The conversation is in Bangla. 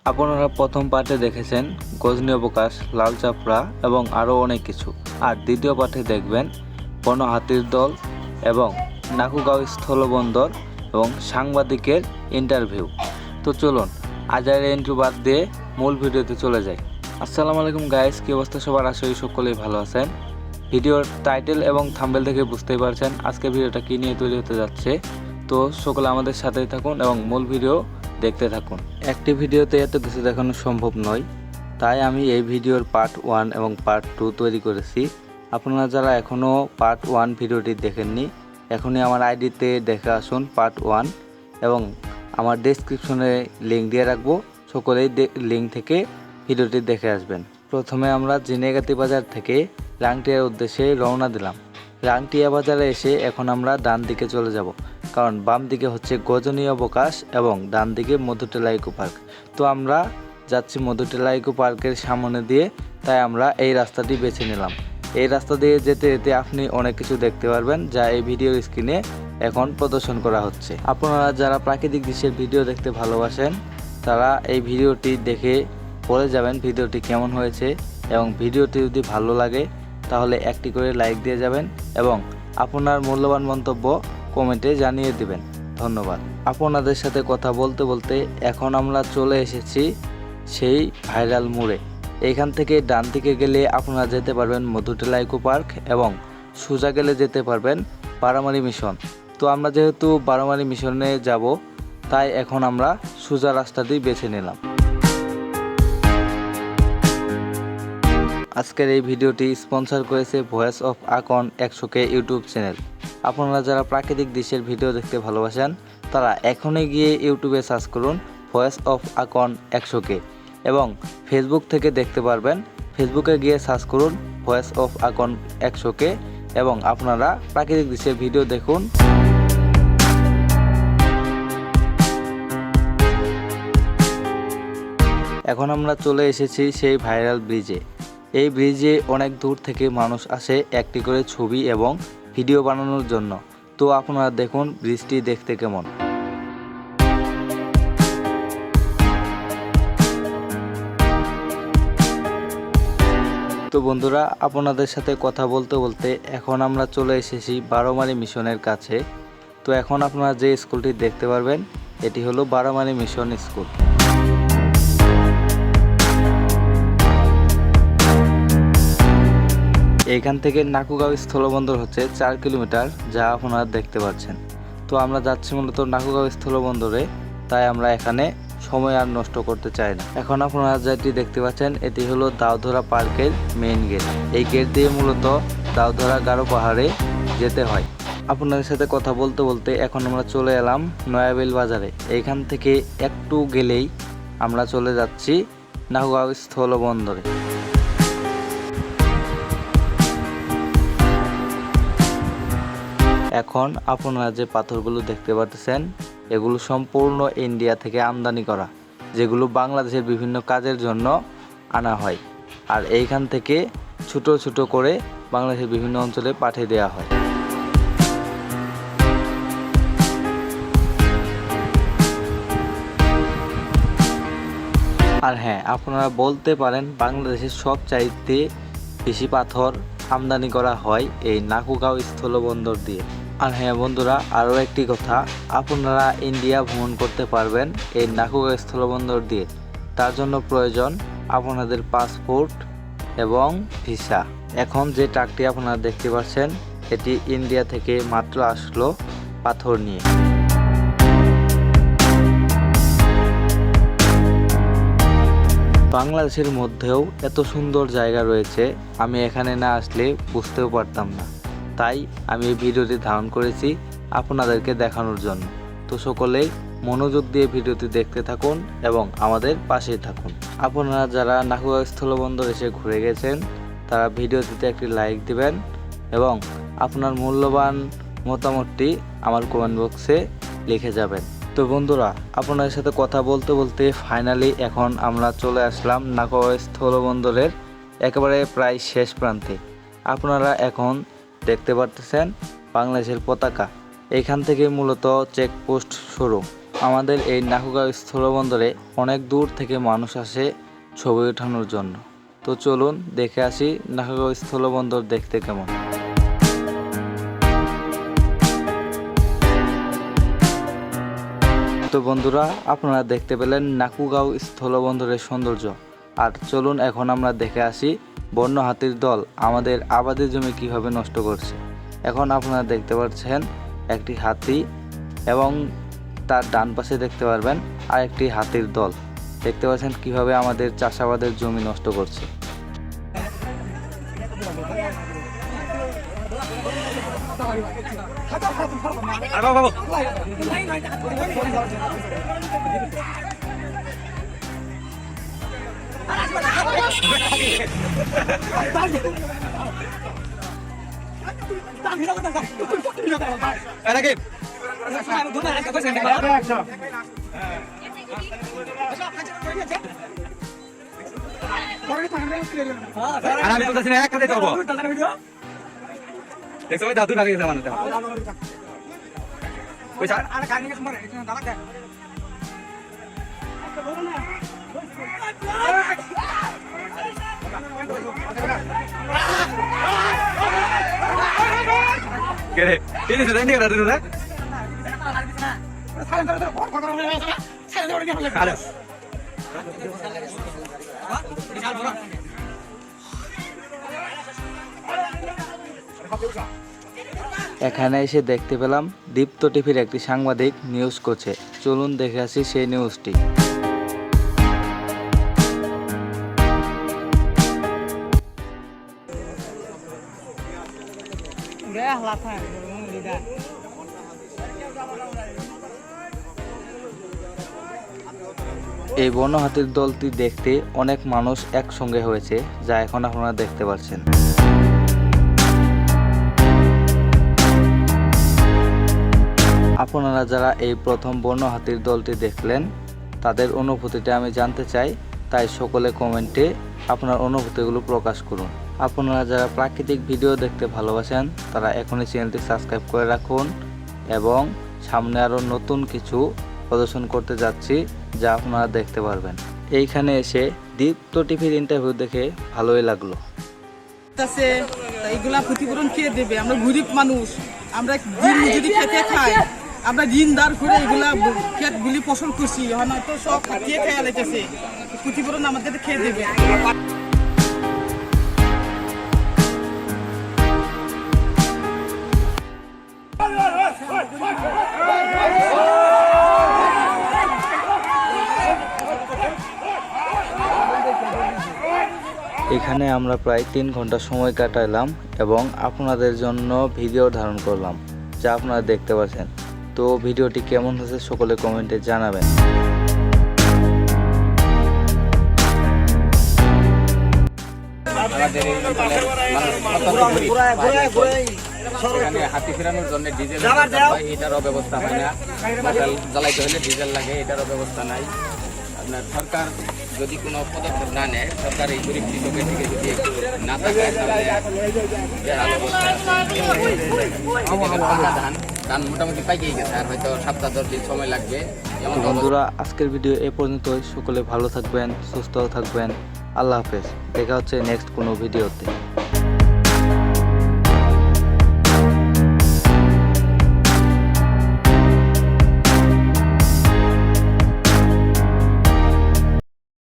আপনারা প্রথম পার্টে দেখেছেন গজনী অবকাশ, লাল চাপড়া এবং আরও অনেক কিছু। আর দ্বিতীয় পার্টে দেখবেন বন হাতির দল এবং নাকুগাঁও স্থলবন্দর এবং সাংবাদিকের ইন্টারভিউ। তো চলুন আজকের এন্ট্রি বাদ দিয়ে মূল ভিডিওতে চলে যাই। আসসালামু আলাইকুম গাইস, কী অবস্থা সবার? আশা করি সকলেই ভালো আছেন। ভিডিওর টাইটেল এবং থাম্বনেল থেকে বুঝতেই পারছেন আজকে ভিডিওটা কী নিয়ে তৈরি হতে যাচ্ছে। তো সকলে আমাদের সাথেই থাকুন এবং মূল ভিডিও দেখতে থাকুন। একটি ভিডিওতে এত কিছু দেখানো সম্ভব নয়, তাই আমি এই ভিডিওর পার্ট 1 এবং পার্ট 2 তৈরি করেছি। আপনারা যারা এখনও পার্ট 1 ভিডিওটি দেখেননি, এখনই আমার আইডিতে দেখে আসুন পার্ট 1 এবং আমার ডেসক্রিপশনে লিঙ্ক দিয়ে রাখবো, সকলেই লিঙ্ক থেকে ভিডিওটি দেখে আসবেন। প্রথমে আমরা জিনেগাতি বাজার থেকে রাংটিয়ার উদ্দেশ্যে রওনা দিলাম। রাংটিয়া বাজারে এসে এখন আমরা ডান দিকে চলে যাব, কারণ বাম দিকে হচ্ছে গজনী অবকাশ এবং ডান দিকে মধুটেলা ইকো পার্ক। তো আমরা যাচ্ছি মধুটেলা ইকো পার্কের সামনে দিয়ে, তাই আমরা এই রাস্তাটি বেছে নিলাম। এই রাস্তা দিয়ে যেতে যেতে আপনি অনেক কিছু দেখতে পারবেন, যা এই ভিডিওর স্ক্রিনে এখন প্রদর্শন করা হচ্ছে। আপনারা যারা প্রাকৃতিক দৃশ্যের ভিডিও দেখতে ভালোবাসেন, তারা এই ভিডিওটি দেখে বলে যাবেন ভিডিওটি কেমন হয়েছে, এবং ভিডিওটি যদি ভালো লাগে তাহলে একটি করে লাইক দিয়ে যাবেন এবং আপনার মূল্যবান মন্তব্য কমেন্টে জানিয়ে দিবেন। ধন্যবাদ। আপনাদের সাথে কথা বলতে বলতে এখন আমরা চলে এসেছি সেই ভাইরাল মোড়ে। এইখান থেকে ডান দিকে গেলে আপনারা যেতে পারবেন মধুটেলা ইকো পার্ক এবং সোজা গেলে যেতে পারবেন বারোমারি মিশন। তো আমরা যেহেতু বারোমারি মিশনে যাব, তাই এখন আমরা সোজা রাস্তাটি বেছে নিলাম। আজকের এই ভিডিওটি স্পন্সর করেছে voice of Akon 100K YouTube channel. আপনারা যারা প্রাকৃতিক দৃশ্যের ভিডিও দেখতে ভালোবাসেন, তারা এখনই গিয়ে ইউটিউবে সার্চ করুন ভয়েস অফ আকন 100K এবং ফেসবুক থেকে দেখতে পারবেন। ফেসবুকে গিয়ে সার্চ করুন ভয়েস অফ আকন 100K এবং আপনারা প্রাকৃতিক দৃশ্যের ভিডিও দেখুন। এখন আমরা চলে এসেছি সেই ভাইরাল ব্রিজে। এই ব্রিজে অনেক দূর থেকে মানুষ আসে একটি করে ছবি এবং ভিডিও বানানোর জন্য। তো আপনারা দেখুন ব্রিজটি দেখতে কেমন। তো বন্ধুরা, আপনাদের সাথে কথা বলতে বলতে এখন আমরা চলে এসেছি বারোমারি মিশনের কাছে। তো এখন আপনারা যে স্কুলটি দেখতে পারবেন, এটি হলো বারোমারি মিশন স্কুল। এইখান থেকে নাকুগাঁও স্থলবন্দর হচ্ছে 4 কিলোমিটার, যা আপনারা দেখতে পাচ্ছেন। তো আমরা যাচ্ছি মূলত নাকুগাঁও স্থলবন্দরে, তাই আমরা এখানে সময় আর নষ্ট করতে চাই না। এখন আপনারা যেটি দেখতে পাচ্ছেন, এটি হলো দাউধরা পার্কের মেইন গেট। এই গেট দিয়ে মূলত দাউধরা গারো পাহাড়ে যেতে হয়। আপনাদের সাথে কথা বলতে বলতে এখন আমরা চলে এলাম নয়াবিল বাজারে। এইখান থেকে একটু গেলেই আমরা চলে যাচ্ছি নাকুগাঁও স্থলবন্দরে। এখন আপনারা যে পাথরগুলো দেখতে পাচ্ছেন, এগুলো সম্পূর্ণ ইন্ডিয়া থেকে আমদানি করা, যেগুলো বাংলাদেশের বিভিন্ন কাজের জন্য আনা হয়। আর এইখান থেকে ছোট ছোট করে বাংলাদেশের বিভিন্ন অঞ্চলে পাঠিয়ে দেওয়া হয়। আর হ্যাঁ, আপনারা বলতে পারেন বাংলাদেশের সবচাইতে বেশি পাথর আমদানি করা হয় এই নাকুগাঁও স্থলবন্দর দিয়ে। আর হ্যাঁ বন্ধুরা, আরও একটি কথা, আপনারা ইন্ডিয়া ভ্রমণ করতে পারবেন এই নাকুগাঁও স্থলবন্দর দিয়ে। তার জন্য প্রয়োজন আপনাদের পাসপোর্ট এবং ভিসা। এখন যে ট্রাকটি আপনারা দেখতে পাচ্ছেন, এটি ইন্ডিয়া থেকে মাত্র আসলো পাথর নিয়ে। বাংলাদেশের মধ্যেও এত সুন্দর জায়গা রয়েছে, আমি এখানে না আসলে বুঝতেও পারতাম না। তাই আমি এই ভিডিওটি ধারণ করেছি আপনাদেরকে দেখানোর জন্য। তো সকলেই মনোযোগ দিয়ে ভিডিওটি দেখতে থাকুন এবং আমাদের পাশেই থাকুন। আপনারা যারা নাকুগাঁও স্থলবন্দর এসে ঘুরে গেছেন, তারা ভিডিওটিতে একটি লাইক দিবেন এবং আপনার মূল্যবান মতামতটি আমার কমেন্ট বক্সে লিখে যাবেন। তো বন্ধুরা, আপনাদের সাথে কথা বলতে বলতে ফাইনালি এখন আমরা চলে আসলাম নাকুগাঁও স্থলবন্দরের একেবারে প্রায় শেষ প্রান্তে। আপনারা এখন দেখতে পারতেছেন বাংলাদেশের পতাকা। এইখান থেকে মূলত চেকপোস্ট শুরু। আমাদের এই নাকুগাঁও স্থলবন্দরে অনেক দূর থেকে মানুষ আসে ছবি ওঠানোর জন্য। তো চলুন দেখে আসি নাকুগাঁও স্থলবন্দর দেখতে কেমন। তো বন্ধুরা, আপনারা দেখতে পেলেন নাকুগাঁও স্থলবন্দরের সৌন্দর্য। আর চলুন এখন আমরা দেখে আসি বন্য হাতির দল আমাদের আবাদি জমি কিভাবে নষ্ট করছে। এখন আপনারা দেখতে পাচ্ছেন একটি হাতি এবং তার ডান পাশে দেখতে পারবেন আরেকটি হাতির দল। দেখতে পাচ্ছেন কিভাবে আমাদের চাষাবাদের জমি নষ্ট করছে। এখানে এসে দেখতে পেলাম দীপ্ত টিভির একটি সাংবাদিক নিউজ করছে। চলুন দেখে আসি সেই নিউজটি। এই বন্য হাতির দলটি দেখতে অনেক মানুষ একসঙ্গে হয়েছে, যা এখন আপনারা দেখতে পাচ্ছেন। আপনারা যারা এই প্রথম বন্য হাতির দলটি দেখলেন, তাদের অনুভূতিটা আমি জানতে চাই। তাই সকলে কমেন্টে আপনার অনুভূতিগুলো প্রকাশ করুন। আপনারা যারা প্রাকৃতিক ভিডিও দেখতে ভালোবাসেন, তারা এখনই চ্যানেলটি সাবস্ক্রাইব করে রাখুন এবং সামনে আরও নতুন কিছু প্রদর্শন করতে যাচ্ছি, যা আপনারা দেখতে পারবেন। এইখানে এসে দীপ্ত টিভির ইন্টারভিউ দেখে ভালোই লাগলো। এইগুলা ক্ষতিপূরণ কে দেবে? আমরা গরিব মানুষ, আমরা দিন মজুরি খেতে খাই, আমরা দিন দাঁড় করে এগুলা ক্ষেতগুলি ফসল করছি, হয়তো সব কে খেয়াল রেখেছে, ক্ষতিপূরণ আমাদের খেয়ে দেবে। এখানে আমরা প্রায় 3 ঘন্টা সময় কাটালাম এবং আপনাদের জন্য ভিডিও ধারণ করলাম, যা আপনারা দেখতে পাচ্ছেন। তো ভিডিওটি কেমন হয়েছে সকলে কমেন্টে জানাবেন। হাতি ফেরানোর জন্য ডিজেল এটারও ব্যবস্থা হয় না, জ্বালাইতে হলে ডিজেল লাগে, এটারও ব্যবস্থা নাই। আপনার সরকার যদি কোনো পদক্ষেপ না নেয়, সরকার এই গরিব কৃষকের দিকে যদি একটু না থাকে, ধান মোটামুটি পাইকেই গেছে, আর হয়তো সপ্তাহ 10 দিন সময় লাগবে। বন্ধুরা, আজকের ভিডিও এ পর্যন্তই। সকলে ভালো থাকবেন, সুস্থ থাকবেন। আল্লাহ হাফেজ। দেখা হচ্ছে নেক্সট কোনো ভিডিওতে।